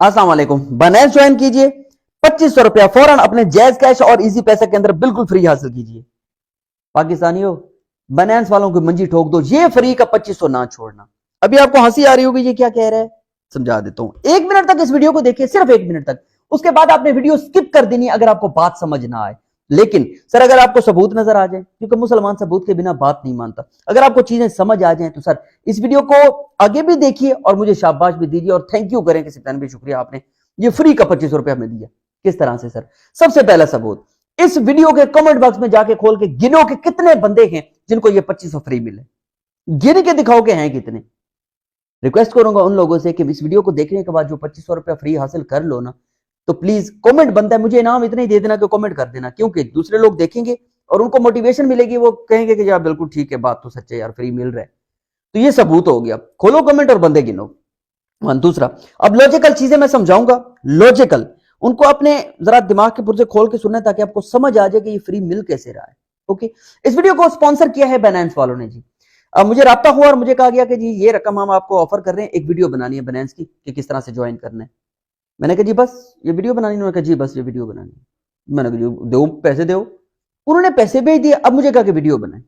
अस्सलाम वालेकुम। Binance join कीजिए, 2500 रुपया फौरन अपने जैज कैश और इजी पैसे के अंदर बिल्कुल फ्री हासिल कीजिए। पाकिस्तानियों, बाइनेंस वालों को मंजी ठोक दो, ये फ्री का 2500 ना छोड़ना। अभी आपको हंसी आ रही होगी ये क्या कह रहा है, समझा देता हूं। 1 मिनट तक इस वीडियो को देखिए, सिर्फ 1 मिनट तक, उसके बाद आपने वीडियो स्किप कर देनी अगर आपको बात समझ ना आए। लेकिन सर अगर आपको सबूत नजर आ जाए, क्योंकि मुसलमान सबूत के बिना बात नहीं मानता, अगर आपको चीजें समझ आ जाए तो सर इस वीडियो को आगे भी देखिए और मुझे शाबाश भी दीजिए और थैंक यू करें कि सिप्तान भी शुक्रिया, आपने ये फ्री का 2500 रुपया में दिया। किस तरह से सर? सबसे पहला सबूत, इस वीडियो के कमेंट बॉक्स में जाके खोल के गिनो के कितने बंदे हैं जिनको ये 2500 फ्री मिले, गिन के दिखाओ के हैं कितने। रिक्वेस्ट करूंगा उन लोगों से कि इस वीडियो को देखने के बाद जो 2500 रुपया फ्री हासिल कर लो ना, तो प्लीज कमेंट बनता है मुझे इनाम इतना ही दे देना कि कमेंट कर देना, क्योंकि दूसरे लोग देखेंगे और उनको मोटिवेशन मिलेगी, वो कहेंगे कि यार बिल्कुल ठीक है, बात तो सच है यार, फ्री मिल रहा है। तो ये सबूत हो गया, खोलो कमेंट और बंदे गिनो। दूसरा, अब लॉजिकल चीजें मैं समझाऊंगा, लॉजिकल उनको अपने जरा दिमाग के पुर्जे खोल के सुनना ताकि आपको समझ आ जाए कि ये फ्री मिल कैसे रहा है। ओके, इस वीडियो को स्पॉन्सर किया है बाइनेंस वालों ने जी। अब मुझे राब्ता हुआ और मुझे कहा गया कि जी ये रकम हम आपको ऑफर कर रहे हैं, एक वीडियो बनानी है बाइनेंस की कि किस तरह से ज्वाइन करना है। मैंने कहा जी बस ये वीडियो बनानी है? उन्होंने कहा जी बस ये वीडियो बनानी है। मैंने कहा जी दो पैसे दो। उन्होंने पैसे भेज दिए, अब मुझे कहा कि वीडियो बनाए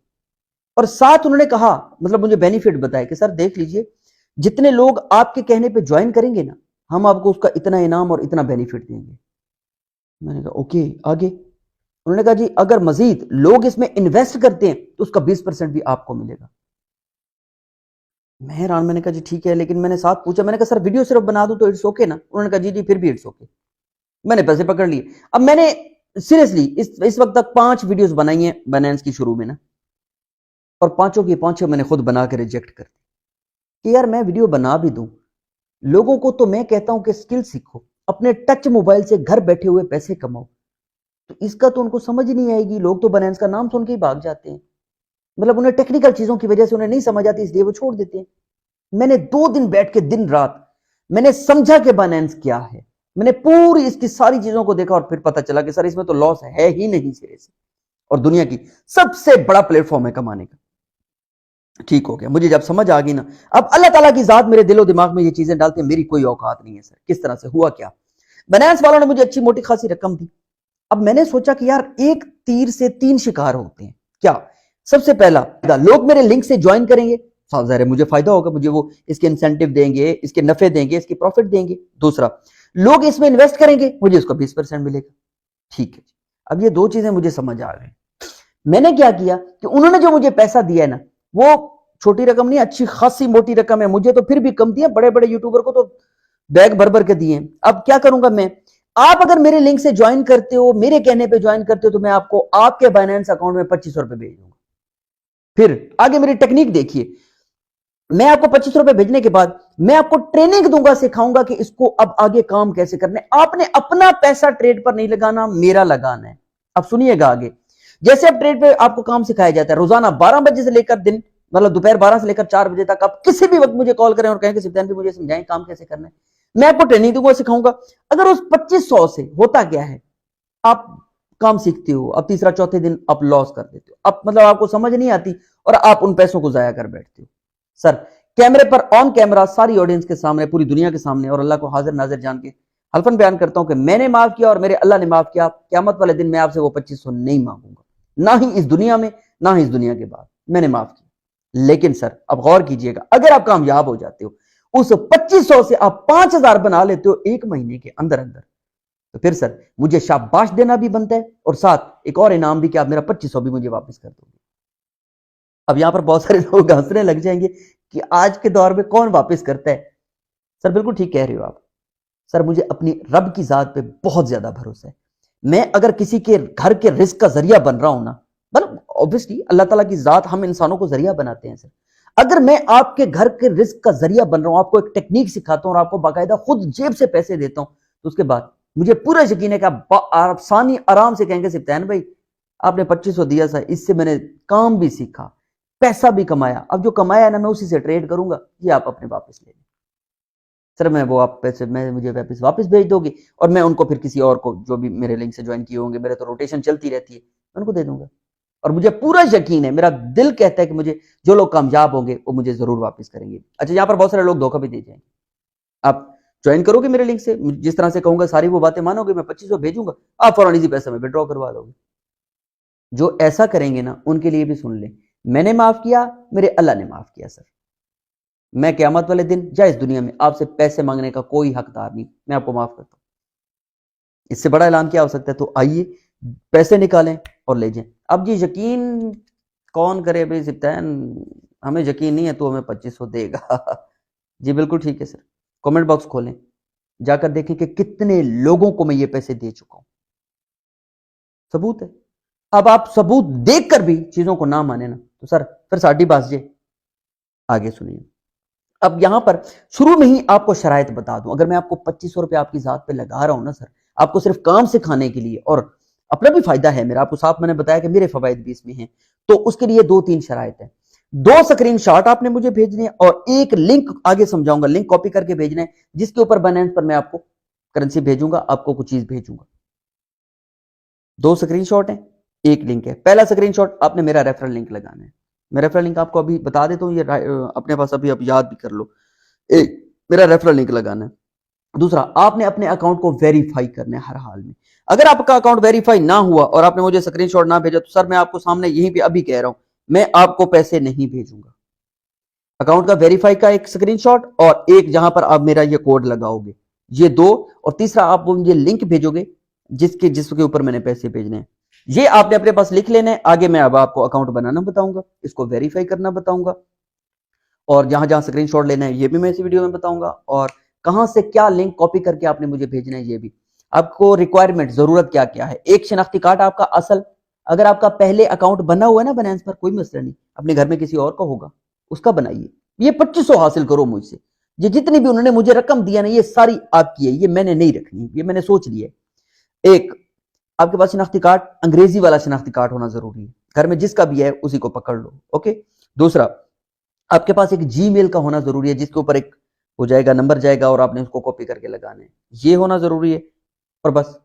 और साथ उन्होंने कहा, मतलब मुझे बेनिफिट बताया कि सर देख लीजिए जितने लोग आपके कहने पे ज्वाइन करेंगे ना, हम आपको उसका इतना इनाम और इतना बेनिफिट देंगे। मैंने कहा ओके आगे। उन्होंने कहा जी अगर मजीद लोग इसमें इन्वेस्ट करते हैं तो उसका 20% भी आपको मिलेगा। मैं हैरान, मैंने कहा जी ठीक है, लेकिन मैंने साथ पूछा, मैंने कहा सर वीडियो सिर्फ बना दूं तो इट्स ओके ना? उन्होंने कहा जी जी फिर भी इट्स ओके। मैंने पैसे पकड़ लिए। अब मैंने सीरियसली इस वक्त तक 5 वीडियोस बनाई हैं बाइनेंस की शुरू में ना, और पांचों की पांचों मैंने खुद बना के रिजेक्ट कर दी कि यार मैं वीडियो बना भी दूं, लोगों को तो मैं कहता हूं कि स्किल सीखो, अपने टच मोबाइल से घर बैठे हुए पैसे कमाओ, तो इसका तो उनको समझ नहीं आएगी। लोग तो बाइनेंस का नाम सुन के ही भाग जाते हैं, मतलब उन्हें टेक्निकल चीजों की वजह से उन्हें नहीं समझ आती, इसलिए वो छोड़ देते हैं। मैंने 2 दिन बैठ के दिन रात मैंने समझा कि बाइनेंस क्या है, मैंने पूरी इसकी सारी चीजों को देखा और फिर पता चला कि सर इसमें तो लॉस है ही नहीं सिरे से, और दुनिया की सबसे बड़ा प्लेटफॉर्म है कमाने का। ठीक हो गया, मुझे जब समझ आ गई ना, अब अल्लाह ताला की जात मेरे दिलो दिमाग में ये चीजें डालते हैं, मेरी कोई औकात नहीं है सर। किस तरह से हुआ क्या, बाइनेंस वालों ने मुझे अच्छी मोटी खासी रकम दी। अब मैंने सोचा कि यार एक तीर से 3 शिकार होते हैं। क्या? सबसे पहला, लोग मेरे लिंक से ज्वाइन करेंगे, साफ जाहिर है मुझे फायदा होगा, मुझे वो इसके इंसेंटिव देंगे, इसके नफे देंगे, इसके प्रॉफिट देंगे। दूसरा, लोग इसमें इन्वेस्ट करेंगे, मुझे इसका 20% मिलेगा। ठीक है, अब ये 2 चीजें मुझे समझ आ गई। मैंने क्या किया कि उन्होंने जो मुझे पैसा दिया है ना, वो छोटी रकम नहीं, अच्छी खासी मोटी रकम है, मुझे तो फिर भी कम दिया, बड़े बड़े यूट्यूबर को तो बैग भर भर के दिए। अब क्या करूंगा मैं, आप अगर मेरे लिंक से ज्वाइन करते हो, मेरे कहने पे ज्वाइन करते हो, तो मैं आपको आपके बाइनेंस अकाउंट में 2500 रुपए भेज दूंगा। फिर आगे मेरी टेक्निक देखिए, मैं आपको 2500 रुपए भेजने के बाद मैं आपको ट्रेनिंग दूंगा, सिखाऊंगा कि इसको अब आगे काम कैसे करना है। आपने अपना पैसा ट्रेड पर नहीं लगाना, मेरा लगाना है। अब सुनिएगा आगे, जैसे अब ट्रेड पे आपको काम सिखाया जाता है, रोजाना 12 बजे से लेकर दिन मतलब दोपहर 12 से लेकर 4 बजे तक आप किसी भी वक्त मुझे कॉल करें और कहें कि सिप्तान भी मुझे समझाएं काम कैसे करना है, मैं आपको ट्रेनिंग दूंगा, सिखाऊंगा। अगर उस 2500 से होता क्या है, आप काम सीखते हो, अब तीसरा चौथे दिन आप लॉस कर देते हो, अब मतलब आपको समझ नहीं आती और आप उन पैसों को जाया कर बैठते हो। सर कैमरे पर ऑन कैमरा सारी ऑडियंस के सामने, पूरी दुनिया के सामने और अल्लाह को हाजिर नाजिर जान के हल्फन बयान करता हूं कि मैंने माफ किया और मेरे अल्लाह ने माफ किया। क़यामत वाले दिन मैं आपसे वो 2500 नहीं मांगूंगा, ना ही इस दुनिया में ना ही इस दुनिया के बाद, मैंने माफ किया। लेकिन सर अब गौर कीजिएगा, अगर आप कामयाब हो जाते हो, उस 2500 से आप 5000 बना लेते हो 1 महीने के अंदर अंदर, तो फिर सर मुझे शाबाश देना भी बनता है और साथ एक और इनाम भी कि आप मेरा 2500 भी मुझे वापस कर दोगे। अब यहां पर बहुत सारे लोग हंसने लग जाएंगे कि आज के दौर में कौन वापस करता है। सर बिल्कुल ठीक कह रहे हो आप। सर मुझे अपनी रब की जात पे बहुत ज्यादा भरोसा है। मैं अगर किसी के घर के रिस्क का जरिया बन रहा हूं ना, मतलब ऑब्वियसली अल्लाह ताला की जात हम इंसानों को जरिया बनाते हैं सर। अगर मैं आपके घर के रिस्क का जरिया बन रहा हूं, आपको एक टेक्निक सिखाता हूं और आपको बाकायदा खुद जेब से पैसे देता हूं, तो उसके बाद मुझे पूरा यकीन है कि आप आसानी आराम से कहेंगे सिप्तान भाई आपने 2500 दिया था, इससे मैंने काम भी सीखा, पैसा भी कमाया, अब जो कमाया ना मैं उसी से ट्रेड करूंगा, ये आप अपने वापस ले लें। सर मैं वो आप पैसे मैं मुझे वापस भेज दोगे और मैं उनको फिर किसी और को जो भी मेरे लिंक से ज्वाइन किए होंगे, मेरे तो रोटेशन चलती रहती है, मैं उनको दे दूंगा। और मुझे पूरा यकीन है, मेरा दिल कहता है कि मुझे जो लोग कामयाब होंगे वो मुझे जरूर वापस करेंगे। अच्छा, यहां पर बहुत सारे लोग धोखा भी दे जाएंगे। आप ज्वाइन करोगे मेरे लिंक से, जिस तरह से कहूंगा सारी वो बातें मानोगे, मैं 2500 भेजूंगा, आप फौरन इजी पैसे में विड्रॉ करवा दोगे। जो ऐसा करेंगे ना उनके लिए भी सुन ले, मैंने माफ किया, मेरे अल्लाह ने माफ किया सर। मैं क़यामत वाले दिन या इस दुनिया में आपसे पैसे मांगने का कोई हकदार नहीं, मैं आपको माफ करता हूं। इससे बड़ा ऐलान क्या हो सकता है? तो आइए पैसे निकालें और ले जाएं। अब जी यकीन कौन करे भाई सिप्तान, हमें यकीन नहीं है तो हमें 2500 देगा। जी बिल्कुल ठीक है सर, कमेंट बॉक्स खोलें, जाकर देखें कि कितने लोगों को मैं ये पैसे दे चुका हूं, सबूत है। अब आप सबूत देखकर भी चीजों को ना माने ना तो सर फिर साड़ी बास जे। आगे सुनिए, अब यहां पर शुरू में ही आपको शराइत बता दूं, अगर मैं आपको 2500 रुपए आपकी जात पे लगा रहा हूं ना सर, आपको सिर्फ काम सिखाने के लिए और अपना भी फायदा है मेरा, आपको साफ मैंने बताया कि मेरे फवायद भी इसमें हैं, तो उसके लिए 2-3 शराइत है। 2 स्क्रीनशॉट आपने मुझे भेजने हैं और एक लिंक आगे समझाऊंगा, लिंक कॉपी करके भेजना है, जिसके ऊपर बाइनेंस पर मैं आपको करेंसी भेजूंगा, आपको कुछ चीज भेजूंगा। 2 स्क्रीनशॉट है, एक लिंक है। पहला स्क्रीनशॉट आपने मेरा रेफरल लिंक लगाना है, मैं रेफरल लिंक आपको अभी बता देता हूं, ये अपने पास अभी आप याद भी कर लो। एक मेरा रेफरल लिंक लगाना है। दूसरा, आपने अपने अकाउंट को वेरीफाई करना है हर हाल में। अगर आपका अकाउंट वेरीफाई ना हुआ और आपने मुझे स्क्रीनशॉट ना भेजा तो सर मैं आपको सामने यहीं पे अभी कह रहा हूं, मैं आपको पैसे नहीं भेजूंगा। अकाउंट का वेरीफाई का एक स्क्रीनशॉट और एक जहां पर आप मेरा ये कोड लगाओगे, ये 2, और तीसरा आप मुझे लिंक भेजोगे जिसके ऊपर मैंने पैसे भेजने हैं। ये आपने अपने पास लिख लेना है। आगे मैं अब आपको अकाउंट बनाना बताऊंगा, इसको वेरीफाई करना बताऊंगा, और जहां जहां स्क्रीनशॉट लेना है ये भी मैं इस वीडियो में बताऊंगा, और कहां से क्या लिंक कॉपी करके आपने मुझे भेजना है ये भी। आपको रिक्वायरमेंट, जरूरत क्या क्या है? एक शनाख्ती कार्ड आपका असल, अगर आपका पहले अकाउंट बना हुआ है ना बाइनेंस पर, कोई मसला नहीं, अपने घर में किसी और का होगा, उसका बनाइए। ये 2500 हासिल करो मुझसे, ये जितनी भी उन्होंने मुझे रकम दिया ना ये सारी आपकी है, ये मैंने नहीं रखनी, ये मैंने सोच लिया है। एक आपके पास शनाख्ती कार्ड, अंग्रेजी वाला शनाख्ती कार्ड होना जरूरी है, घर में जिसका भी है उसी को पकड़ लो, ओके। दूसरा, आपके पास एक जीमेल का होना जरूरी है, जिसके ऊपर एक हो जाएगा, नंबर जाएगा और आपने उसको कॉपी करके लगाना है, ये होना जरूरी है, और बस।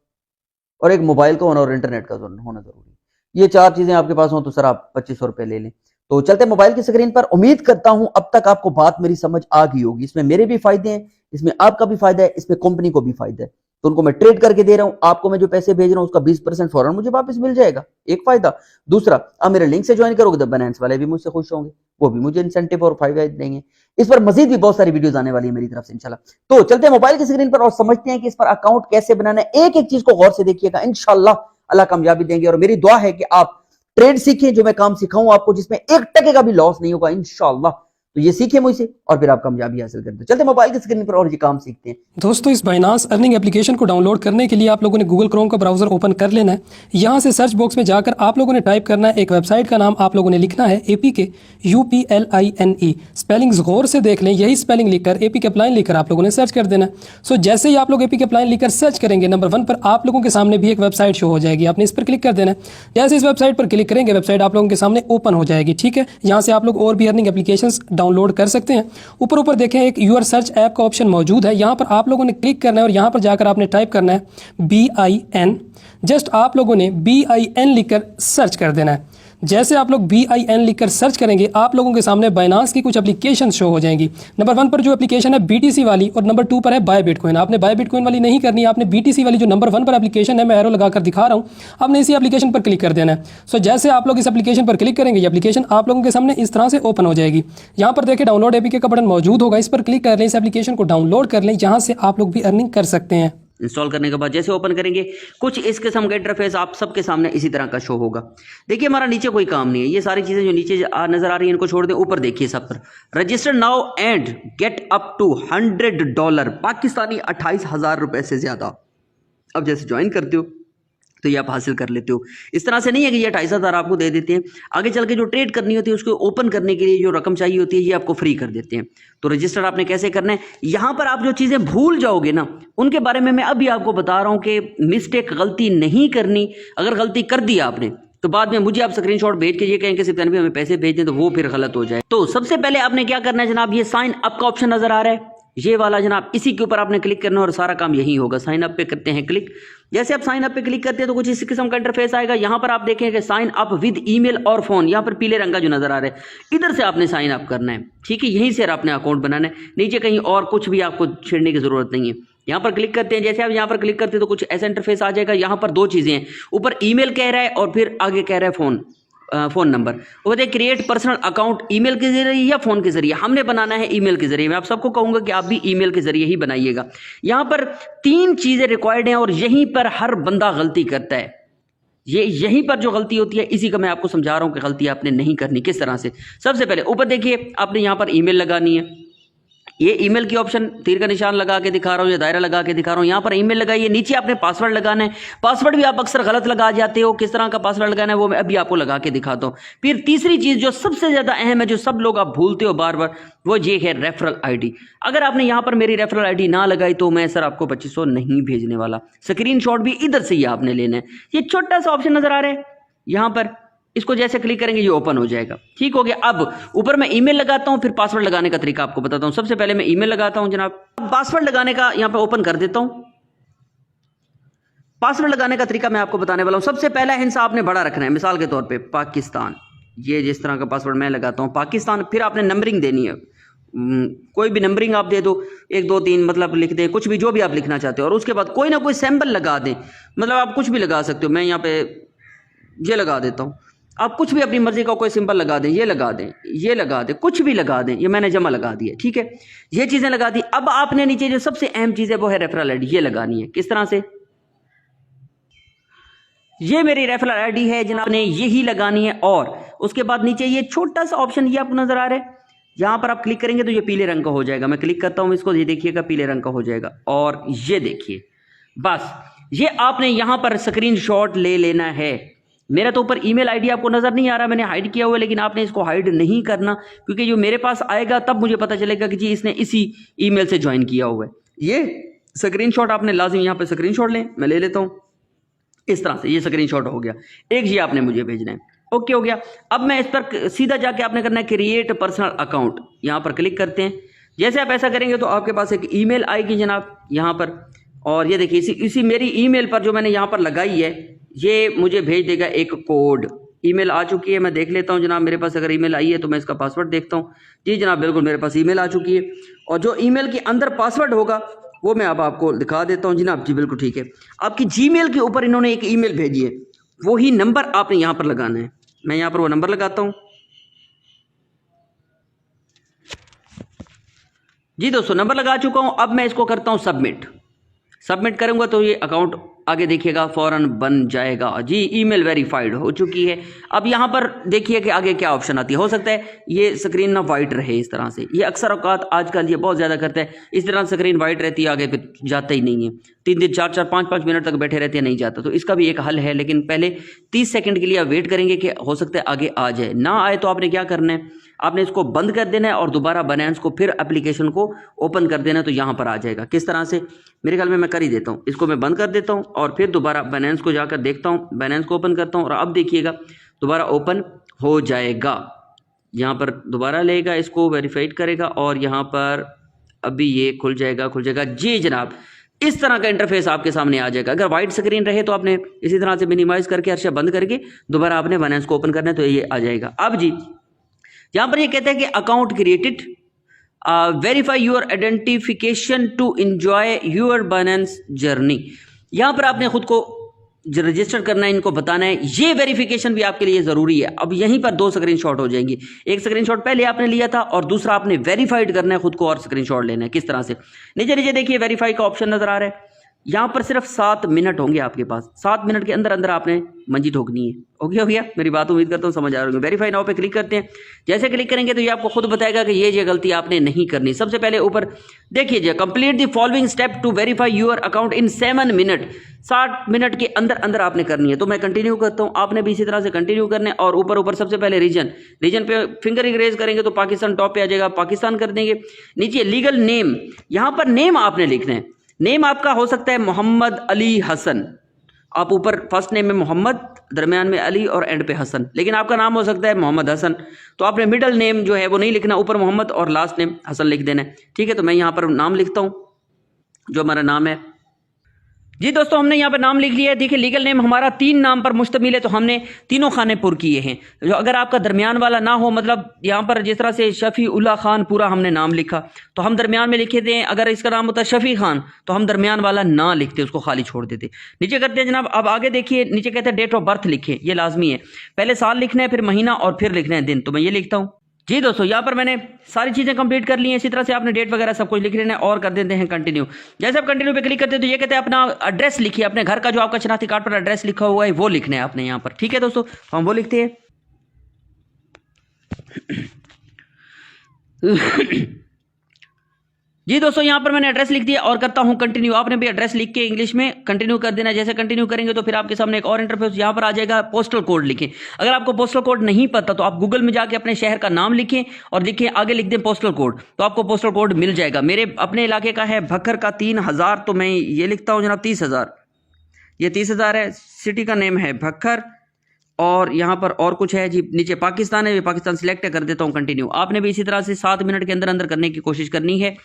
और एक मोबाइल का होना और इंटरनेट का होना जरूरी है। ये 4 चीजें आपके पास हो तो सर आप 2500 रुपए ले लें। तो चलते मोबाइल की स्क्रीन पर। उम्मीद करता हूं अब तक आपको बात मेरी समझ आ गई होगी। इसमें मेरे भी फायदे हैं, इसमें आपका भी फायदा है, इसमें कंपनी को भी फायदा है। तो उनको मैं ट्रेड करके दे रहा हूं, आपको मैं जो पैसे भेज रहा हूं उसका 20% फौरन मुझे वापस मिल जाएगा, एक फायदा। दूसरा, आप मेरे लिंक से ज्वाइन करोगे तो बाइनेंस वाले भी मुझसे खुश होंगे, वो भी मुझे इंसेंटिव और फायदा देंगे। इस पर मजीद भी बहुत सारी वीडियोस आने वाली है मेरी तरफ से इंशाल्लाह। तो चलते हैं मोबाइल की स्क्रीन पर और समझते हैं कि इस पर अकाउंट कैसे बनाना है। एक एक चीज को गौर से देखिएगा, इंशाल्लाह अल्लाह कामयाबी देंगे। और मेरी दुआ है कि आप ट्रेड सीखें, जो मैं काम सिखाऊं आपको, जिसमें 1 टके का भी लॉस नहीं होगा इंशाल्लाह। तो ये सीखे मुझसे और फिर आप कामयाबी हासिल करते। चलते मोबाइल की स्क्रीन पर और ये काम सीखते हैं। दोस्तों, इस बाइनांस अर्निंग एप्लीकेशन को डाउनलोड करने के लिए आप लोगों ने गूगल क्रोम का ब्राउजर ओपन कर लेना है। यहाँ से सर्च बॉक्स में जाकर आप लोगों ने टाइप करना है, एक वेबसाइट का नाम आप लोगों ने लिखना है APK UPLINE। स्पेलिंग्स गौर से देख लें, यही स्पेलिंग लिखकर APK अपलाइन लिखकर आप लोगों ने सर्च कर देना है। सो जैसे ही आप लोग APK अपलाइन लिखकर सर्च करेंगे, नंबर 1 पर आप लोगों के सामने भी एक वेबसाइट शो हो जाएगी, आपने इस पर क्लिक कर देना है। जैसे इस वेबसाइट पर क्लिक करेंगे, वेबसाइट आप लोगों के सामने ओपन हो जाएगी, ठीक है। यहाँ से आप लोग और भी अर्निंग एप्लीकेशंस डाउनलोड कर सकते हैं। ऊपर देखें, एक यूर सर्च ऐप का ऑप्शन मौजूद है, यहाँ पर आप लोगों ने क्लिक करना है और यहाँ पर जाकर आपने टाइप करना है BIN। जस्ट आप लोगों ने BIN लिखकर सर्च कर देना है। जैसे आप लोग BIN लिखकर सर्च करेंगे, आप लोगों के सामने बाइनांस की कुछ एप्लीकेशन शो हो जाएंगी। नंबर 1 पर जो एप्लीकेशन है BTC वाली, और नंबर 2 पर है बाय बिटकॉइन। आपने बाय बिटकॉइन वाली नहीं करनी है, आपने BTC वाली जो नंबर 1 पर एप्लीकेशन है, मैं एरो लगाकर दिखा रहा हूँ, आपने इसी एप्लीकेशन पर क्लिक कर देना है। सो जैसे आप लोग इस एप्लीकेशन पर क्लिक करेंगे, ये एप्लीकेशन आप लोगों के सामने इस तरह से ओपन हो जाएगी। यहाँ पर देखिए डाउनलोड APK का बटन मौजूद होगा, इस पर क्लिक कर लें, इस एप्लीकेशन को डाउनलोड कर लें, यहाँ से आप लोग भी अर्निंग कर सकते हैं। इंस्टॉल करने के बाद जैसे ओपन करेंगे, कुछ इस किस्म का इंटरफेस आप सबके सामने इसी तरह का शो होगा। देखिए हमारा नीचे कोई काम नहीं है, ये सारी चीजें जो नीचे नजर आ रही है इनको छोड़ दें। ऊपर देखिए सब पर register now and get up to $100 Pakistani 28,000 रुपए से ज्यादा। अब जैसे ज्वाइन करते हो तो ये आप हासिल कर लेते हो। इस तरह से नहीं है कि ये 28,000 आपको दे देते हैं, आगे चल के जो ट्रेड करनी होती है उसको ओपन करने के लिए जो रकम चाहिए होती है ये आपको फ्री कर देते हैं। तो रजिस्टर आपने कैसे करना है, यहाँ पर आप जो चीज़ें भूल जाओगे ना उनके बारे में मैं अभी आपको बता रहा हूँ कि मिस्टेक, गलती नहीं करनी। अगर गलती कर दी आपने तो बाद में मुझे आप स्क्रीनशॉट भेज के ये कहें कि सिप्तान भी हमें पैसे भेज दें, तो वो फिर गलत हो जाए। तो सबसे पहले आपने क्या करना है जनाब, ये साइन अप का ऑप्शन नजर आ रहा है, ये वाला जनाब, इसी के ऊपर आपने क्लिक करना और सारा काम यही होगा। साइन अप पे करते हैं क्लिक। जैसे आप साइन अप पे क्लिक करते हैं तो कुछ इसी किस्म का इंटरफेस आएगा। यहाँ पर आप देखेंगे साइन अप विद ईमेल और फोन, यहाँ पर पीले रंग का जो नजर आ रहा है, इधर से आपने साइन अप करना है। ठीक है, यहीं से आपने अकाउंट बनाना है, नीचे कहीं और कुछ भी आपको छेड़ने की जरूरत नहीं है। यहाँ पर क्लिक करते हैं, जैसे आप यहाँ पर क्लिक करते हैं तो कुछ ऐसा इंटरफेस आ जाएगा। यहाँ पर दो चीजें हैं, ऊपर ईमेल कह रहा है और फिर आगे कह रहा है फोन नंबर। वो कहते हैं क्रिएट पर्सनल अकाउंट ईमेल के जरिए या फोन के जरिए। हमने बनाना है ईमेल के जरिए। मैं आप सबको कहूंगा कि आप भी ईमेल के जरिए ही बनाइएगा। यहां पर 3 चीजें रिक्वायर्ड हैं और यहीं पर हर बंदा गलती करता है। ये यहीं पर जो गलती होती है, इसी का मैं आपको समझा रहा हूं कि गलती आपने नहीं करनी। किस तरह से? सबसे पहले ऊपर देखिए, आपने यहां पर ईमेल लगानी है। ये ईमेल की ऑप्शन तीर का निशान लगा के दिखा रहा हूं या दायरा लगा के दिखा रहा हूं। यहां पर ईमेल लगाइए, नीचे आपने पासवर्ड लगाना है। पासवर्ड भी आप अक्सर गलत लगा जाते हो, किस तरह का पासवर्ड लगाना है वो मैं अभी आपको लगा के दिखाता हूं। फिर तीसरी चीज जो सबसे ज्यादा अहम है, जो सब लोग आप भूलते हो बार बार, वो ये है रेफरल आईडी। अगर आपने यहां पर मेरी रेफरल आईडी ना लगाई तो मैं सर आपको 2500 नहीं भेजने वाला। स्क्रीनशॉट भी इधर से ही आपने लेना है। ये छोटा सा ऑप्शन नजर आ रहा है यहां पर, इसको जैसे क्लिक करेंगे ये ओपन हो जाएगा। ठीक हो गया। अब ऊपर मैं ईमेल लगाता हूं, फिर पासवर्ड लगाने का तरीका आपको बताता हूं। सबसे पहले मैं ईमेल लगाता हूं जनाब। पासवर्ड लगाने का यहां पे ओपन कर देता हूं। पासवर्ड लगाने का तरीका मैं आपको बताने वाला हूं। सबसे पहला हिंसा आपने बड़ा रखना है, मिसाल के तौर पे पाकिस्तान। ये जिस तरह का पासवर्ड मैं लगाता हूं पाकिस्तान, फिर आपने नंबरिंग देनी है। कोई भी नंबरिंग आप दे दो, 1 2 3 मतलब लिख दें, कुछ भी जो भी आप लिखना चाहते हो। और उसके बाद कोई ना कोई सैंपल लगा दें, मतलब आप कुछ भी लगा सकते हो। मैं यहाँ पे ये लगा देता हूँ, आप कुछ भी अपनी मर्जी का कोई सिंबल लगा दें, ये लगा दें, ये लगा दें, कुछ भी लगा दें। ये मैंने जमा लगा दिया। ठीक है, ये चीजें लगा दी। अब आपने नीचे जो सबसे अहम चीज है वो है रेफरल आईडी, ये लगानी है। किस तरह से? ये मेरी रेफरल आईडी है जनाब, ने यही लगानी है। और उसके बाद नीचे ये छोटा सा ऑप्शन ये आपको नजर आ रहा है, यहां पर आप क्लिक करेंगे तो ये पीले रंग का हो जाएगा। मैं क्लिक करता हूं इसको, ये देखिएगा पीले रंग का हो जाएगा। और ये देखिए, बस ये आपने यहां पर स्क्रीनशॉट ले लेना है। मेरा तो ऊपर ईमेल आईडी आपको नजर नहीं आ रहा, मैंने हाइड किया हुआ है, लेकिन आपने इसको हाइड नहीं करना, क्योंकि जो मेरे पास आएगा तब मुझे पता चलेगा कि जी इसने इसी ईमेल से ज्वाइन किया हुआ है। ये स्क्रीनशॉट आपने लाजिम यहां पे स्क्रीनशॉट लें। मैं ले लेता हूं इस तरह से, ये स्क्रीनशॉट हो गया। एक ये आपने मुझे भेजना है। ओके हो गया। अब मैं इस पर सीधा जाके आपने करना है क्रिएट पर्सनल अकाउंट, यहां पर क्लिक करते हैं। जैसे आप ऐसा करेंगे तो आपके पास एक ईमेल आएगी जनाब यहां पर, और ये देखिए इसी मेरी ईमेल पर जो मैंने यहां पर लगाई है, ये मुझे भेज देगा एक कोड। ईमेल आ चुकी है, मैं देख लेता हूं जनाब मेरे पास अगर ईमेल आई है तो मैं इसका पासवर्ड देखता हूं। जी जनाब बिल्कुल मेरे पास ईमेल आ चुकी है, और जो ईमेल के अंदर पासवर्ड होगा वो मैं अब आपको दिखा देता हूं जनाब। जी बिल्कुल ठीक है, आपकी जीमेल के ऊपर इन्होंने एक ईमेल भेजी है, वही नंबर आपने यहां पर लगाना है। मैं यहां पर वो नंबर लगाता हूं। जी दोस्तों नंबर लगा चुका हूं। अब मैं इसको करता हूं सबमिट। सबमिट करूंगा तो ये अकाउंट आगे देखिएगा फौरन बन जाएगा। जी ईमेल वेरीफाइड हो चुकी है। अब यहां पर देखिए कि आगे क्या ऑप्शन आती है। हो सकता है ये स्क्रीन ना वाइट रहे इस तरह से, ये अक्सर औकात आजकल ये बहुत ज्यादा करता है, इस तरह स्क्रीन वाइट रहती है, आगे फिर जाता ही नहीं है। 3 4 5 मिनट तक बैठे रहते हैं, नहीं जाता। तो इसका भी एक हल है, लेकिन पहले 30 सेकंड के लिए आप वेट करेंगे कि हो सकता है आगे आ जाए। ना आए तो आपने क्या करना है, आपने इसको बंद कर देना है और दोबारा बाइनेंस को फिर एप्लीकेशन को ओपन कर देना है, तो यहां पर आ जाएगा। किस तरह से? मेरे ख्याल में मैं कर ही देता हूं। इसको मैं बंद कर देता हूं और फिर दोबारा बाइनेंस को जाकर देखता हूं, बाइनेंस को ओपन करता हूं, और अब देखिएगा दोबारा ओपन हो जाएगा। यहां पर दोबारा लेगा, इसको वेरीफाइड करेगा और यहां पर अभी ये खुल जाएगा। जी जनाब इस तरह का इंटरफेस आपके सामने आ जाएगा। अगर व्हाइट स्क्रीन रहे तो आपने इसी तरह से मिनिमाइज करके हर शय बंद करके दोबारा आपने बाइनेंस को ओपन करना है, तो ये आ जाएगा। अब जी यहां पर ये कहते हैं कि account created, verify your identification to enjoy your Binance journey. यहां पर आपने खुद को रजिस्टर करना है, इनको बताना है। ये वेरिफिकेशन भी आपके लिए जरूरी है। अब यहीं पर 2 स्क्रीनशॉट हो जाएंगी। एक स्क्रीनशॉट पहले आपने लिया था और दूसरा आपने वेरीफाइड करना है खुद को और स्क्रीनशॉट लेना है। किस तरह से? नीचे देखिए वेरीफाई का ऑप्शन नजर आ रहा है। यहां पर सिर्फ 7 मिनट होंगे आपके पास। 7 मिनट के अंदर अंदर आपने मंजी ठोकनी है। हो गया मेरी बात, उम्मीद करता हूं समझ आ रही है। वेरीफाई नाउ पे क्लिक करते हैं। जैसे क्लिक करेंगे तो ये आपको खुद बताएगा कि ये गलती आपने नहीं करनी। सबसे पहले ऊपर देखिए complete the following step to verify your account in 7 minute. 7 minute के अंदर अंदर आपने करनी है। तो मैं कंटिन्यू करता हूं, आपने भी इसी तरह से कंटिन्यू करना है। और ऊपर सबसे पहले रीजन पे फिंगर रेज करेंगे तो पाकिस्तान टॉप पे आ जाएगा, पाकिस्तान कर देंगे। नीचे लीगल नेम, यहां पर नेम आपने लिखना है। नेम आपका हो सकता है मोहम्मद अली हसन, आप ऊपर फर्स्ट नेम में मोहम्मद, दरमियान में अली और एंड पे हसन, लेकिन आपका नाम हो सकता है मोहम्मद हसन, तो आपने मिडल नेम जो है वो नहीं लिखना, ऊपर मोहम्मद और लास्ट नेम हसन लिख देना है। ठीक है, तो मैं यहाँ पर नाम लिखता हूँ जो हमारा नाम है। जी दोस्तों, हमने यहाँ पर नाम लिख लिया है। देखिए लीगल नेम हमारा 3 नाम पर मुश्तमिल है, तो हमने तीनों खाने पुर किए हैं। जो अगर आपका दरमियान वाला ना हो, मतलब यहाँ पर जिस तरह से शफी उल्ला खान पूरा हमने नाम लिखा, तो हम दरमियान में लिखे थे। अगर इसका नाम होता शफी खान तो हम दरमियान वाला ना लिखते, उसको खाली छोड़ देते। नीचे करते हैं जनाब, अब आगे देखिए, नीचे कहते हैं डेट ऑफ बर्थ लिखे, ये लाजमी है। पहले साल लिखना है, फिर महीना और फिर लिखना है दिन, तो मैं ये लिखता हूँ। जी दोस्तों, यहाँ पर मैंने सारी चीज़ें कंप्लीट कर ली हैं। इसी तरह से आपने डेट वगैरह सब कुछ लिख लेना है और कर देते हैं कंटिन्यू। जैसे आप कंटिन्यू पे क्लिक करते हैं तो ये कहते हैं अपना एड्रेस लिखिए, अपने घर का जो आपका शनाख्ती कार्ड पर एड्रेस लिखा हुआ है वो लिखना है आपने यहाँ पर। ठीक है दोस्तों, तो हम वो लिखते हैं। जी दोस्तों, यहाँ पर मैंने एड्रेस लिख दिया और करता हूँ कंटिन्यू। आपने भी एड्रेस लिख के इंग्लिश में कंटिन्यू कर देना है। जैसे कंटिन्यू करेंगे तो फिर आपके सामने एक और इंटरफेस यहाँ पर आ जाएगा, पोस्टल कोड लिखें। अगर आपको पोस्टल कोड नहीं पता तो आप गूगल में जाके अपने शहर का नाम लिखें और लिखें आगे लिख दें पोस्टल कोड, तो आपको पोस्टल कोड मिल जाएगा। मेरे अपने इलाके का है भक्खर का 3000, तो मैं ये लिखता हूँ जनाब 30,000, ये 30,000 है। सिटी का नेम है भक्खर और यहाँ पर और कुछ है जी, नीचे पाकिस्तान है, पाकिस्तान सिलेक्ट कर देता हूँ कंटिन्यू। आपने भी इसी तरह से 7 मिनट के अंदर अंदर करने की कोशिश करनी है।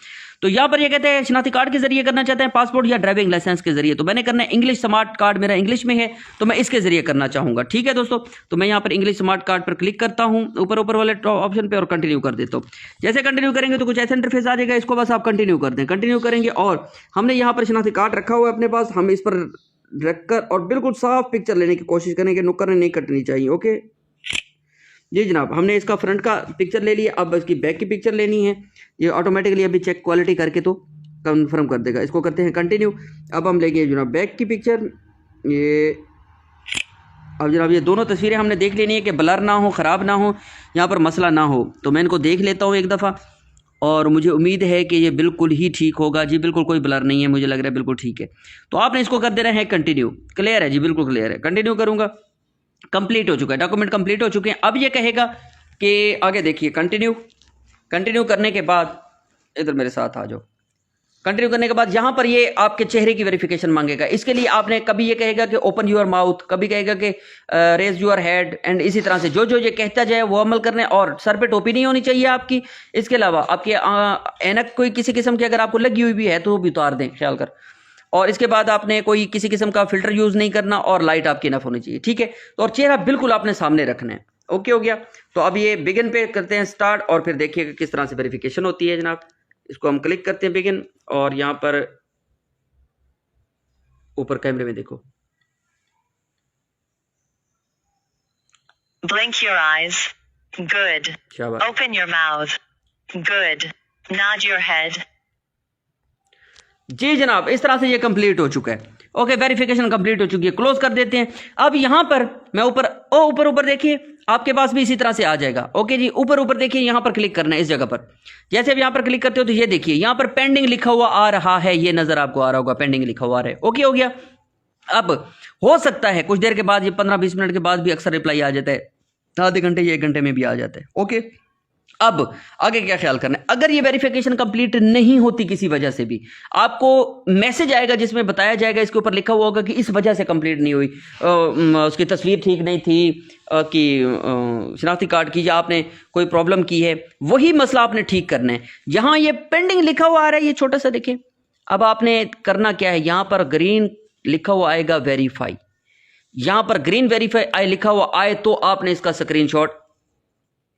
तो यहाँ पर ये कहते हैं शनाख्ती कार्ड के जरिए करना चाहते हैं, पासपोर्ट या ड्राइविंग लाइसेंस के जरिए, तो मैंने करना है इंग्लिश स्मार्ट कार्ड, मेरा इंग्लिश में है तो मैं इसके जरिए करना चाहूँगा। ठीक है दोस्तों, तो मैं यहाँ पर इंग्लिश स्मार्ट कार्ड पर क्लिक करता हूँ ऊपर वाले ऑप्शन पे और कंटिन्यू कर देता हूँ। जैसे कंटिन्यू करेंगे तो कुछ ऐसा इंटरफेस आ जाएगा, इसको बस आप कंटिन्यू कर दें। कंटिन्यू करेंगे और हमने यहाँ पर शनाख्ती कार्ड रखा हुआ है अपने पास, हम इस पर रखकर और बिल्कुल साफ पिक्चर लेने की कोशिश करेंगे, नुक्कर नहीं कटनी चाहिए। ओके जी जनाब, हमने इसका फ्रंट का पिक्चर ले लिया, अब इसकी बैक की पिक्चर लेनी है। ये ऑटोमेटिकली अभी चेक क्वालिटी करके तो कंफर्म कर देगा। इसको करते हैं कंटिन्यू। अब हम लेंगे जनाब बैक की पिक्चर। ये अब जनाब ये दोनों तस्वीरें हमने देख लेनी है कि ब्लर ना हो, ख़राब ना हो, यहाँ पर मसला ना हो। तो मैं इनको देख लेता हूँ एक दफ़ा और मुझे उम्मीद है कि ये बिल्कुल ही ठीक होगा। जी बिल्कुल कोई ब्लर नहीं है, मुझे लग रहा है बिल्कुल ठीक है। तो आपने इसको कर देना है कंटिन्यू। क्लियर है जी, बिल्कुल क्लियर है। कंटिन्यू करूँगा, कंप्लीट हो चुका है, डॉक्यूमेंट कंप्लीट हो चुके हैं। अब ये कहेगा कि आगे देखिए कंटिन्यू। कंटिन्यू करने के बाद इधर मेरे साथ आ जाओ। कंटिन्यू करने के बाद यहाँ पर ये आपके चेहरे की वेरिफिकेशन मांगेगा। इसके लिए आपने कभी ये कहेगा कि ओपन योर माउथ, कभी कहेगा कि रेज योर हेड, एंड इसी तरह से जो ये कहता जाए वो अमल करने। और सर पे टोपी नहीं होनी चाहिए आपकी। इसके अलावा आपकी ऐनक कोई किसी किस्म की अगर आपको लगी हुई भी है तो वो भी उतार दें, ख्याल कर। और इसके बाद आपने कोई किसी किस्म का फिल्टर यूज नहीं करना और लाइट आपकी इनफ होनी चाहिए। ठीक है, तो और चेहरा बिल्कुल आपने सामने रखना है। ओके हो गया। तो अब ये बिगिन पे करते हैं स्टार्ट और फिर देखिएगा किस तरह से वेरिफिकेशन होती है जनाब। इसको हम क्लिक करते हैं बिगिन और यहाँ पर ऊपर कैमरे में देखो, Blink your eyes. Good. शाबाश। Open your mouth. Good. Nod your head. जी जनाब, इस तरह से ये कंप्लीट हो चुका है। ओके, वेरिफिकेशन कंप्लीट हो चुकी है, क्लोज कर देते हैं। अब यहाँ पर मैं ऊपर देखिए आपके पास भी इसी तरह से आ जाएगा। ओके जी, ऊपर देखिए, यहाँ पर क्लिक करना है इस जगह पर। जैसे अब यहाँ पर क्लिक करते हो तो ये देखिए यहाँ पर पेंडिंग लिखा हुआ आ रहा है, ये नजर आपको आ रहा होगा, पेंडिंग लिखा हुआ आ रहा है। ओके हो गया। अब हो सकता है कुछ देर के बाद, ये 15-20 मिनट के बाद भी अक्सर रिप्लाई आ जाता है, आधे घंटे या 1 घंटे में भी आ जाता है। ओके, अब आगे क्या ख्याल करना है। अगर ये वेरिफिकेशन कंप्लीट नहीं होती किसी वजह से भी, आपको मैसेज आएगा जिसमें बताया जाएगा, इसके ऊपर लिखा हुआ होगा कि इस वजह से कंप्लीट नहीं हुई, उसकी तस्वीर ठीक नहीं थी, कि शनाख्ती कार्ड की, या आपने कोई प्रॉब्लम की है, वही मसला आपने ठीक करना है। यहाँ ये पेंडिंग लिखा हुआ आ रहा है, ये छोटा सा देखें। अब आपने करना क्या है, यहाँ पर ग्रीन लिखा हुआ आएगा वेरीफाई, यहाँ पर ग्रीन वेरीफाई लिखा हुआ आए तो आपने इसका स्क्रीनशॉट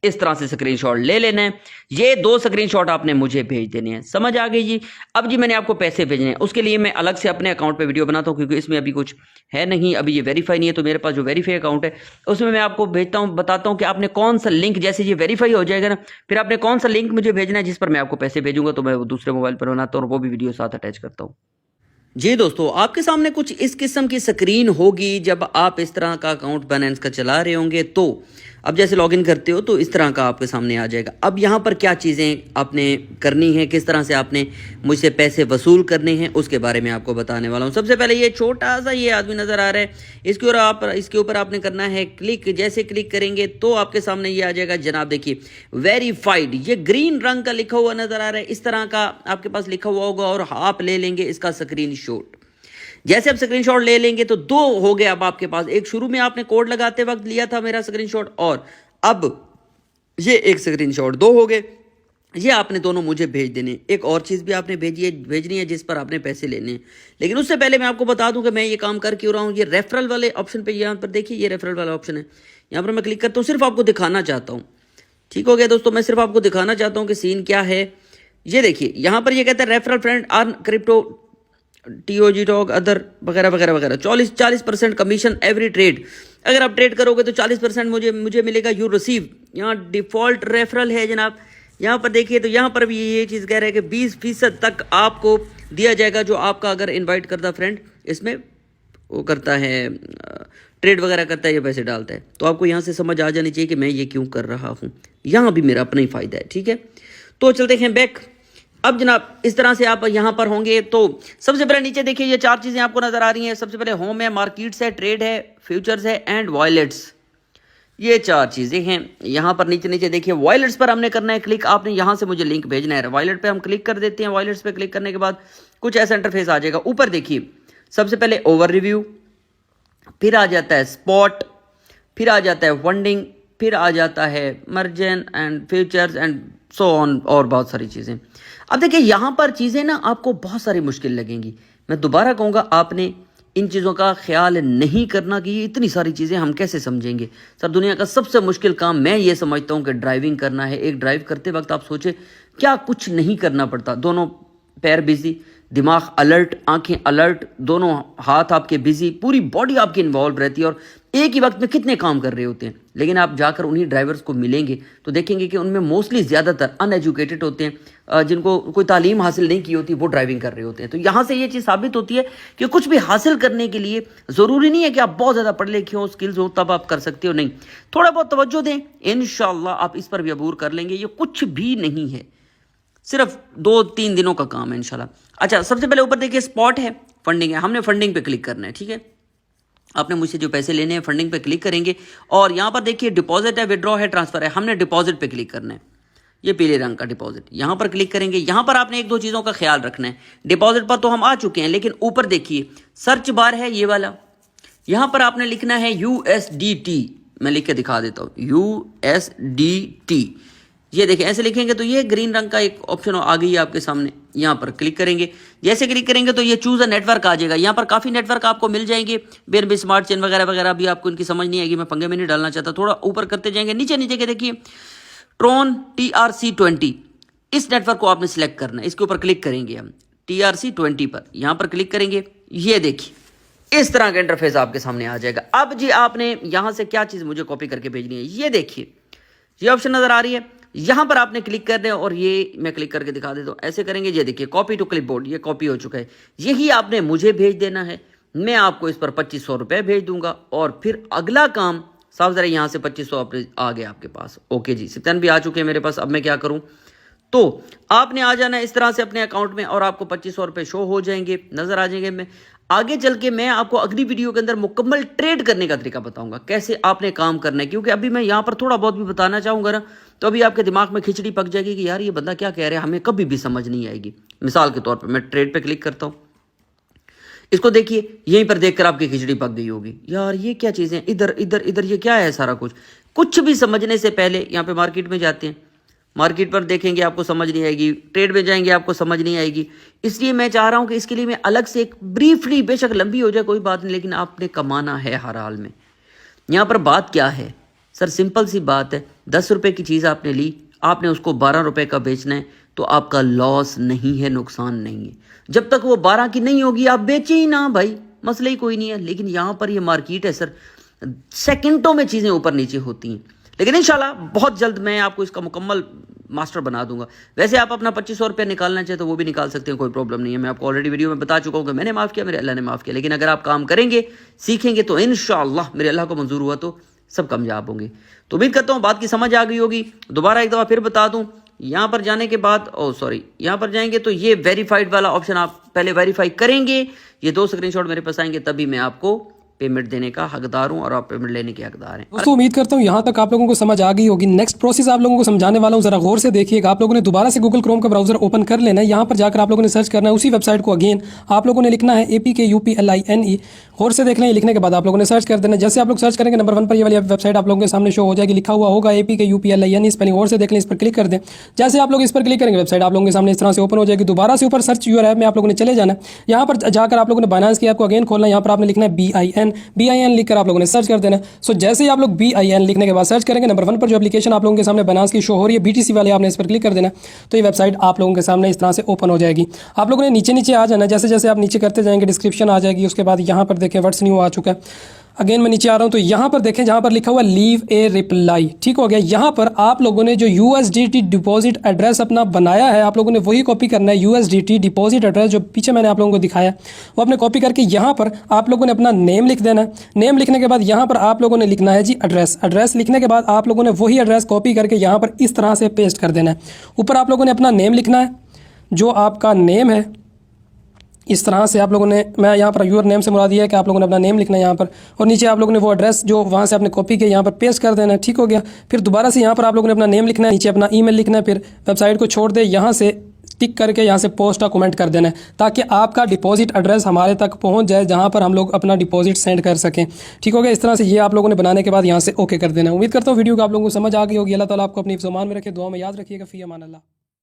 इस तरह से स्क्रीनशॉट ले लेना है। ये 2 स्क्रीनशॉट आपने मुझे भेज देने हैं। समझ आ गई जी। अब जी मैंने आपको पैसे भेजने हैं, उसके लिए मैं अलग से अपने अकाउंट पे वीडियो बनाता हूँ, क्योंकि इसमें अभी कुछ है नहीं, अभी ये वेरीफाई नहीं है। तो मेरे पास जो वेरीफाई अकाउंट है उसमें मैं आपको भेजता हूँ, बताता हूँ कि आपने कौन सा लिंक, जैसे ये वेरीफाई हो जाएगा ना, फिर आपने कौन सा लिंक मुझे भेजना है जिस पर मैं आपको पैसे भेजूंगा। तो मैं वो दूसरे मोबाइल पर बनाता हूँ और वो भी वीडियो साथ अटैच करता हूँ। जी दोस्तों, आपके सामने कुछ इस किस्म की स्क्रीन होगी जब आप इस तरह का अकाउंट बाइनेंस का चला रहे होंगे। तो अब जैसे लॉगिन करते हो तो इस तरह का आपके सामने आ जाएगा। अब यहाँ पर क्या चीज़ें आपने करनी है, किस तरह से आपने मुझसे पैसे वसूल करने हैं, उसके बारे में आपको बताने वाला हूँ। सबसे पहले ये छोटा सा ये आदमी नज़र आ रहा है, इसके ऊपर आपने करना है क्लिक। जैसे क्लिक करेंगे तो आपके सामने ये आ जाएगा जनाब, देखिए वेरीफाइड, ये ग्रीन रंग का लिखा हुआ नज़र आ रहा है। इस तरह का आपके पास लिखा हुआ होगा और आप ले लेंगे इसका स्क्रीनशॉट। जैसे आप स्क्रीनशॉट ले लेंगे तो दो हो गए अब आपके पास, एक शुरू में आपने कोड लगाते वक्त लिया था मेरा स्क्रीनशॉट, और अब ये एक स्क्रीनशॉट, दो हो गए। ये आपने दोनों मुझे भेज देने। एक और चीज़ भी आपने भेजनी है जिस पर आपने पैसे लेने हैं। लेकिन उससे पहले मैं आपको बता दूं कि मैं ये काम कर क्यों रहा हूँ। ये रेफरल वाले ऑप्शन पे यहाँ पर देखिए, ये रेफरल वाला ऑप्शन है, यहाँ पर मैं क्लिक करता हूँ, सिर्फ आपको दिखाना चाहता हूँ। ठीक हो गया दोस्तों, मैं सिर्फ आपको दिखाना चाहता हूँ कि सीन क्या है। ये देखिए यहाँ पर ये कहता है referral friend earn crypto TOG talk other वगैरह वगैरह वगैरह, 40% कमीशन एवरी ट्रेड। अगर आप ट्रेड करोगे तो 40% मुझे मिलेगा। यू रिसीव, यहाँ डिफॉल्ट रेफरल है जनाब। यहाँ पर देखिए तो यहाँ पर भी ये चीज़ कह रहा है कि 20% तक आपको दिया जाएगा, जो आपका अगर इनवाइट करता फ्रेंड इसमें वो करता है, ट्रेड वगैरह करता है, ये पैसे डालता है। तो आपको यहाँ से समझ आ जानी चाहिए कि मैं ये क्यों कर रहा हूँ। यहाँ भी मेरा अपना ही फ़ायदा है। ठीक है, तो चलते हैं बैक। अब जनाब इस तरह से आप यहाँ पर होंगे तो सबसे पहले नीचे देखिए ये चार चीज़ें आपको नज़र आ रही हैं। सबसे पहले होम है, मार्केट्स है, ट्रेड है, फ्यूचर्स है एंड वॉलेट्स। ये चार चीज़ें हैं। यहाँ पर नीचे देखिए वॉलेट्स पर हमने करना है क्लिक। आपने यहाँ से मुझे लिंक भेजना है, वॉलेट पे हम क्लिक कर देते हैं। वॉलेट्स पे क्लिक करने के बाद कुछ ऐसा इंटरफेस आ जाएगा। ऊपर देखिए सबसे पहले ओवर रिव्यू, फिर आ जाता है स्पॉट, फिर आ जाता है फंडिंग, फिर आ जाता है margin and futures and so on, और बहुत सारी चीज़ें। अब देखिए यहाँ पर चीज़ें ना आपको बहुत सारी मुश्किल लगेंगी। मैं दोबारा कहूँगा, आपने इन चीज़ों का ख्याल नहीं करना कि ये इतनी सारी चीज़ें हम कैसे समझेंगे। सर दुनिया का सबसे मुश्किल काम मैं ये समझता हूँ कि ड्राइविंग करना है। एक ड्राइव करते वक्त आप सोचें क्या कुछ नहीं करना पड़ता, दोनों पैर बिजी, दिमाग अलर्ट, आंखें अलर्ट, दोनों हाथ आपके बिजी, पूरी बॉडी आपकी इन्वॉल्व रहती है और एक ही वक्त में कितने काम कर रहे होते हैं। लेकिन आप जाकर उन्हीं ड्राइवर्स को मिलेंगे तो देखेंगे कि उनमें मोस्टली ज़्यादातर अनएजुकेटेड होते हैं, जिनको कोई तालीम हासिल नहीं की होती, वो ड्राइविंग कर रहे होते हैं। तो यहाँ से ये चीज़ साबित होती है कि कुछ भी हासिल करने के लिए ज़रूरी नहीं है कि आप बहुत ज़्यादा पढ़े लिखे हो, स्किल्स हो, तब आप कर सकते हो। नहीं, थोड़ा बहुत तवज्जो दें, इंशाअल्लाह आप इस पर भी अबूर कर लेंगे। ये कुछ भी नहीं है, सिर्फ 2-3 दिनों का काम है इंशाल्लाह। अच्छा, सबसे पहले ऊपर देखिए स्पॉट है, फंडिंग है, हमने फंडिंग पे क्लिक करना है। ठीक है, आपने मुझसे जो पैसे लेने हैं फंडिंग पे क्लिक करेंगे और यहाँ पर देखिए डिपॉजिट है, विड्रॉ है, ट्रांसफर है, हमने डिपॉजिट पे क्लिक करना है। ये पीले रंग का डिपॉजिट, यहाँ पर क्लिक करेंगे। यहाँ पर आपने 1-2 चीज़ों का ख्याल रखना है। डिपॉजिट पर तो हम आ चुके हैं, लेकिन ऊपर देखिए सर्च बार है ये वाला, यहाँ पर आपने लिखना है USDT। मैं लिख के दिखा देता हूँ, USDT। ये देखिए ऐसे लिखेंगे तो ये ग्रीन रंग का एक ऑप्शन आ गई है आपके सामने। यहाँ पर क्लिक करेंगे, जैसे क्लिक करेंगे तो ये चूज अ नेटवर्क आ जाएगा। यहाँ पर काफ़ी नेटवर्क आपको मिल जाएंगे, BNB स्मार्ट चेन वगैरह वगैरह भी आपको इनकी समझ नहीं आएगी, मैं पंगे में नहीं डालना चाहता। थोड़ा ऊपर करते जाएंगे, नीचे के देखिए ट्रोन TRC20, इस नेटवर्क को आपने सिलेक्ट करना है। इसके ऊपर क्लिक करेंगे हम TRC20 पर, यहाँ पर क्लिक करेंगे। ये देखिए इस तरह का इंटरफेस आपके सामने आ जाएगा। अब जी आपने यहाँ से क्या चीज़ मुझे कॉपी करके भेजनी है, ये देखिए ये ऑप्शन नज़र आ रही है, यहाँ पर आपने क्लिक करना है और ये मैं क्लिक करके दिखा देता हूँ। ऐसे करेंगे, ये देखिए कॉपी टू क्लिपबोर्ड, ये कॉपी हो चुका है। यही आपने मुझे भेज देना है, मैं आपको इस पर 2500 रुपये भेज दूंगा और फिर अगला काम साफ ज़रा यहाँ से 2500 आ गया आपके पास। ओके जी, 57 भी आ चुके हैं मेरे पास। अब मैं क्या करूँ, तो आपने आ जाना इस तरह से अपने अकाउंट में और आपको 2500 रुपये शो हो जाएंगे, नज़र आ जाएंगे। मैं आगे चल के मैं आपको अगली वीडियो के अंदर मुकम्मल ट्रेड करने का तरीका बताऊंगा, कैसे आपने काम करना है। क्योंकि अभी मैं यहाँ पर थोड़ा बहुत भी बताना चाहूँगा ना, तो अभी आपके दिमाग में खिचड़ी पक जाएगी कि यार ये बंदा क्या कह रहा है, हमें कभी भी समझ नहीं आएगी। मिसाल के तौर पर मैं ट्रेड पे क्लिक करता हूँ, इसको देखिए, यहीं पर देखकर आपकी खिचड़ी पक गई होगी, यार ये क्या चीज़ें, इधर इधर इधर ये क्या है सारा कुछ भी समझने से पहले यहाँ पे मार्केट में जाते हैं। मार्केट पर देखेंगे आपको समझ नहीं आएगी, ट्रेड में जाएंगे आपको समझ नहीं आएगी। इसलिए मैं चाह रहा हूँ कि इसके लिए मैं अलग से एक ब्रीफली, बेशक लंबी हो जाए कोई बात नहीं, लेकिन आपने कमाना है हर हाल में। यहाँ पर बात क्या है सर, सिंपल सी बात है, 10 रुपये की चीज़ आपने ली, आपने उसको 12 रुपये का बेचना है, तो आपका लॉस नहीं है, नुकसान नहीं है। जब तक वो 12 की नहीं होगी आप बेचे ही ना भाई, मसला ही कोई नहीं है। लेकिन यहाँ पर ये मार्केट है सर, सेकंडों में चीज़ें ऊपर नीचे होती हैं। लेकिन इंशाल्लाह बहुत जल्द मैं आपको इसका मुकम्मल मास्टर बना दूंगा। वैसे आप अपना 2500 रुपये निकालना चाहे तो वो भी निकाल सकते हैं, कोई प्रॉब्लम नहीं है। मैं आपको ऑलरेडी वीडियो में बता चुका हूँ कि मैंने माफ़ किया, मेरे अल्लाह ने माफ़ किया। लेकिन अगर आप काम करेंगे, सीखेंगे, तो इंशाअल्लाह मेरे अल्लाह को मंजूर हुआ तो सब कामयाब होंगे। तो उम्मीद करता हूँ बात की समझ आ गई होगी। दोबारा एक दफ़ा फिर बता दूँ, यहाँ पर जाने के बाद यहाँ पर जाएंगे तो ये वेरीफाइड वाला ऑप्शन आप पहले वेरीफाई करेंगे। ये 2 स्क्रीनशॉट मेरे पास आएंगे, तभी मैं आपको पेमेंट देने का हकदार हूँ और आप पेमेंट लेने के हकदार हैं। दोस्तों उम्मीद करता हूँ यहाँ तक आप लोगों को समझ आ गई होगी। नेक्स्ट प्रोसेस आप लोगों को समझाने वाला हूँ, जरा गौर से देखिएगा। आप लोगों ने दोबारा से गूगल क्रोम का ब्राउजर ओपन कर लेना है। यहाँ पर जाकर आप लोगों ने सर्च करना है उसी वेबसाइट को। अगेन आप लोगों ने लिखना है APKUPLINE। गौर से देखना है, लिखने के बाद आप लोगों ने सर्च कर देना। जैसे आप लोग सर्च करेंगे नंबर 1 पर ये वाली वेबसाइट आप लोगों के सामने शो हो जाएगी, लिखा हुआ होगा APKUPLINE। स्पेलिंग गौर से देख लें, इस पर क्लिक कर दें। जैसे आप लोग इस पर क्लिक करेंगे वेबसाइट आप लोगों के सामने इस तरह से ओपन हो जाएगी। दोबारा से ऊपर सर्च यूर ऐप में आप लोगों ने चले जाना है। यहाँ पर जाकर आप लोगों ने बाइनेंस की ऐप को अगेन खोलना है। यहाँ पर आपने लिखना है BIN लिखकर आप लोगों ने सर्च कर देना। सो जैसे ही आप लोग BIN लिखने के बाद सर्च करेंगे नंबर 1 पर जो एप्लीकेशन आप लोगों के सामने बाइनेंस की शो हो रही है BTC वाले, आपने इस पर क्लिक कर देना। तो ये वेबसाइट आप लोगों के सामने इस तरह से ओपन हो जाएगी। आप लोगों ने नीचे नीचे आ जाना। जैसे जैसे आप नीचे करते जाएंगे डिस्क्रिप्शन आ जाएगी। उसके बाद यहाँ पर देखें व्हाट्स न्यू आ चुका है। अगेन मैं नीचे आ रहा हूँ तो यहाँ पर देखें जहाँ पर लिखा हुआ लीव ए रिप्लाई, ठीक हो गया। यहाँ पर आप लोगों ने जो USDT डिपॉजिट एड्रेस अपना बनाया है आप लोगों ने वही कॉपी करना है। USDT डिपॉजिट एड्रेस जो पीछे मैंने आप लोगों को दिखाया वो आपने कॉपी करके यहाँ पर आप लोगों ने अपना नेम लिख देना है। नेम लिखने के बाद यहाँ पर आप लोगों ने लिखना है जी एड्रेस। एड्रेस लिखने के बाद आप लोगों ने वही एड्रेस कॉपी करके यहाँ पर इस तरह से पेस्ट कर देना है। ऊपर आप लोगों ने अपना नेम लिखना है, जो आपका नेम है इस तरह से आप लोगों ने, मैं यहाँ पर यूर नेम से मुराद ये है कि आप लोगों ने अपना नेम लिखना है यहाँ पर, और नीचे आप लोगों ने वो एड्रेस जो वहाँ से आपने कॉपी किया यहाँ पर पेस्ट कर देना है, ठीक हो गया। फिर दोबारा से यहाँ पर आप लोगों ने अपना नेम लिखना है, नीचे अपना ईमेल लिखना है, फिर वेबसाइट को छोड़ दे, यहाँ से टिक करके यहाँ से पोस्ट का कमेंट कर देना है ताकि आपका डिपॉजिट एड्रेस हमारे तक पहुँच जाए जहाँ पर हम लोग अपना डिपॉजिट सेंड कर सकें, ठीक हो गया। इस तरह से ये आप लोगों ने बनाने के बाद यहाँ से ओके कर देना। उम्मीद करता हूँ वीडियो को आप लोगों को समझ आ गई होगी। अल्लाह ताला आपको अपनी ज़ुबान में रखे, दुआ में याद रखिएगा। फ़ी अमान अल्लाह।